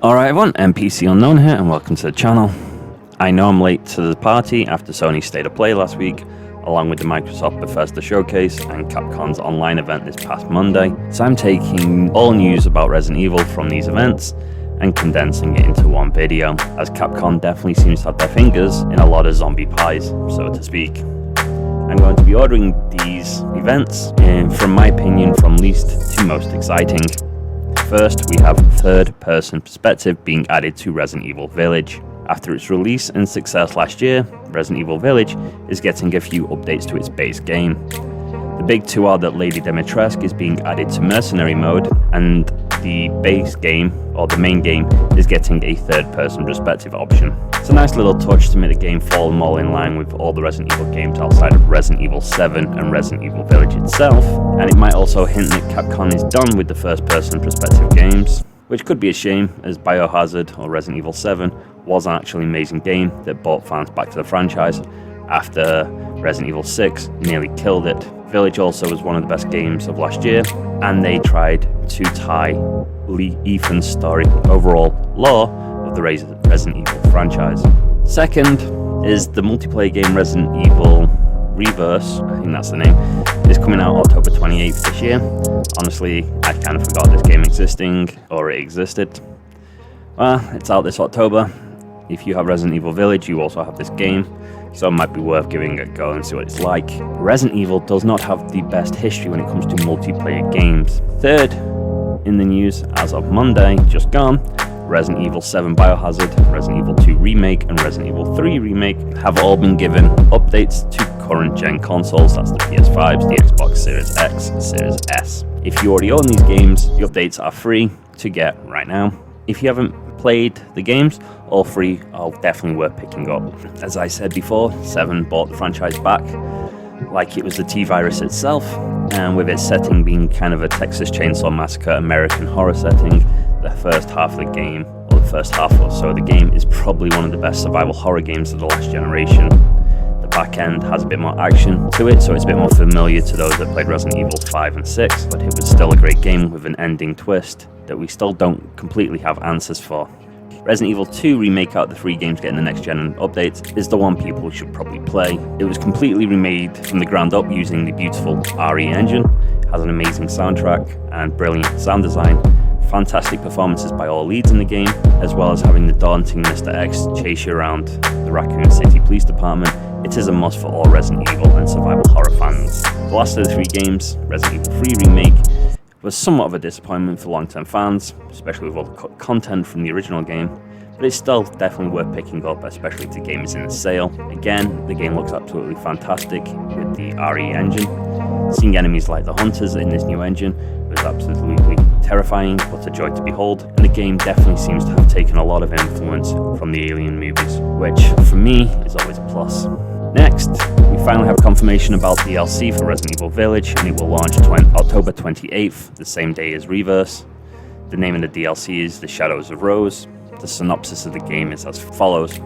Alright everyone, NPC Unknown here and welcome to the channel. I know I'm late to the party after Sony State of Play last week, along with the Microsoft Bethesda Showcase and Capcom's online event this past Monday, so I'm taking all news about Resident Evil from these events and condensing it into one video, as Capcom definitely seems to have their fingers in a lot of zombie pies, so to speak. I'm going to be ordering these events, and from my opinion, from least to most exciting. First, we have third-person perspective being added to Resident Evil Village. After its release and success last year, Resident Evil Village is getting a few updates to its base game. The big two are that Lady Dimitrescu is being added to Mercenary mode, and the base game, or the main game, is getting a third-person perspective option. It's a nice little touch to make the game fall more in line with all the Resident Evil games outside of Resident Evil 7 and Resident Evil Village itself, and it might also hint that Capcom is done with the first-person perspective games, which could be a shame, as Biohazard or Resident Evil 7 was an actually amazing game that brought fans back to the franchise after Resident Evil 6 nearly killed it. Village also was one of the best games of last year, and they tried to tie Ethan's story overall lore of the Resident Evil franchise. Second is the multiplayer game Resident Evil Reverse, I think that's the name, is coming out October 28th this year. Honestly, I kind of forgot this game or it existed. Well, it's out this October. If you have Resident Evil Village, you also have this game, so it might be worth giving it a go and see what it's like. Resident Evil does not have the best history when it comes to multiplayer games. Third in the news, as of Monday, just gone, Resident Evil 7 Biohazard, Resident Evil 2 Remake, and Resident Evil 3 Remake have all been given updates to current gen consoles, that's the PS5s, the Xbox Series X, Series S. If you already own these games, the updates are free to get right now. If you haven't played the games, all three are definitely worth picking up. As I said before, 7 brought the franchise back like it was the T-Virus itself, and with its setting being kind of a Texas Chainsaw Massacre American horror setting, the first half of the game, or the first half or so of the game, is probably one of the best survival horror games of the last generation. The back end has a bit more action to it, so it's a bit more familiar to those that played Resident Evil 5 and 6, but it was still a great game with an ending twist that we still don't completely have answers for. Resident Evil 2 Remake, out of the 3 games getting the next gen updates, is the one people should probably play. It was completely remade from the ground up using the beautiful RE engine, has an amazing soundtrack and brilliant sound design, fantastic performances by all leads in the game, as well as having the daunting Mr. X chase you around the Raccoon City Police Department. It is a must for all Resident Evil and survival horror fans. The last of the 3 games, Resident Evil 3 Remake, was somewhat of a disappointment for long-term fans, especially with all the content from the original game, but it's still definitely worth picking up, especially if the game is in a sale. Again, the game looks absolutely fantastic with the RE engine. Seeing enemies like the Hunters in this new engine was absolutely terrifying, but a joy to behold, and the game definitely seems to have taken a lot of influence from the Alien movies, which for me is always a plus. Next, we finally have confirmation about DLC for Resident Evil Village, and it will launch October 28th, the same day as Reverse. The name of the DLC is The Shadows of Rose. The synopsis of the game is as follows.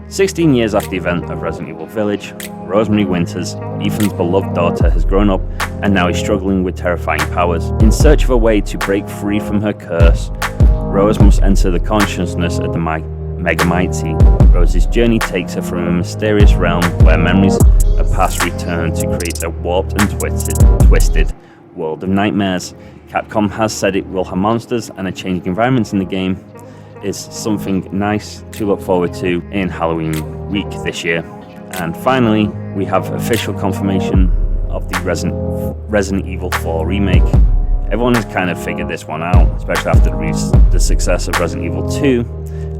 16 years after the event of Resident Evil Village, Rosemary Winters, Ethan's beloved daughter, has grown up and now is struggling with terrifying powers. In search of a way to break free from her curse, Rose must enter the consciousness of the Megamighty. Rose's journey takes her from a mysterious realm where memories of past return to create a warped and twisted world of nightmares. Capcom has said it will have monsters, and a changing environments in the game is something nice to look forward to in Halloween week this year. And finally, we have official confirmation of the Resident Evil 4 Remake. Everyone has kind of figured this one out, especially after the success of Resident Evil 2,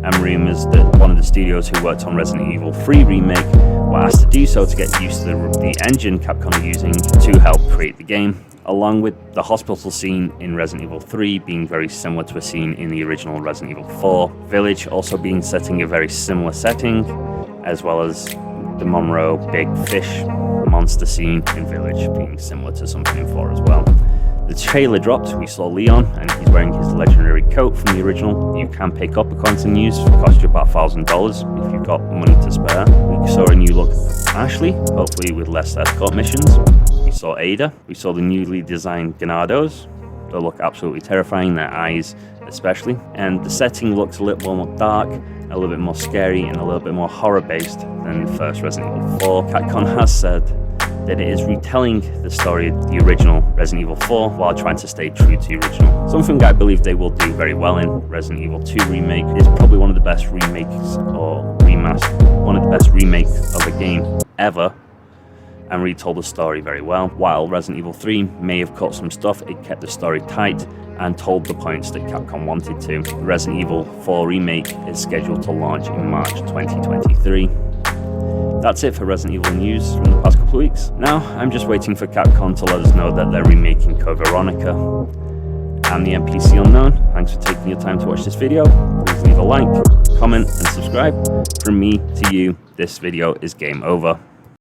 and rumours that one of the studios who worked on Resident Evil 3 Remake were asked to do so to get used to the engine Capcom are using to help create the game, along with the hospital scene in Resident Evil 3 being very similar to a scene in the original Resident Evil 4. Village also being setting a very similar setting, as well as the Monroe Big Fish monster scene in Village being similar to something in 4 as well. The trailer dropped, we saw Leon, and he's wearing his legendary coat from the original. You can pick up according to news, it costs you about $1,000 if you've got money to spare. We saw a new look Ashley, hopefully with less escort missions. We saw Ada, we saw the newly designed Ganados, They look absolutely terrifying, their eyes especially. And the setting looks a little more dark, a little bit more scary, and a little bit more horror-based than the first Resident Evil 4. Capcom has said that it is retelling the story of the original Resident Evil 4 while trying to stay true to the original. Something I believe they will do very well in. Resident Evil 2 Remake is probably one of the best remakes or one of the best remakes of a game ever, and retold the story very well. While Resident Evil 3 may have cut some stuff, it kept the story tight and told the points that Capcom wanted to. Resident Evil 4 Remake is scheduled to launch in March 2023. That's it for Resident Evil news from the past couple of weeks. Now, I'm just waiting for Capcom to let us know that they're remaking Code Veronica. I'm the NPC Unknown. Thanks for taking your time to watch this video. Please leave a like, comment, and subscribe. From me to you, this video is game over.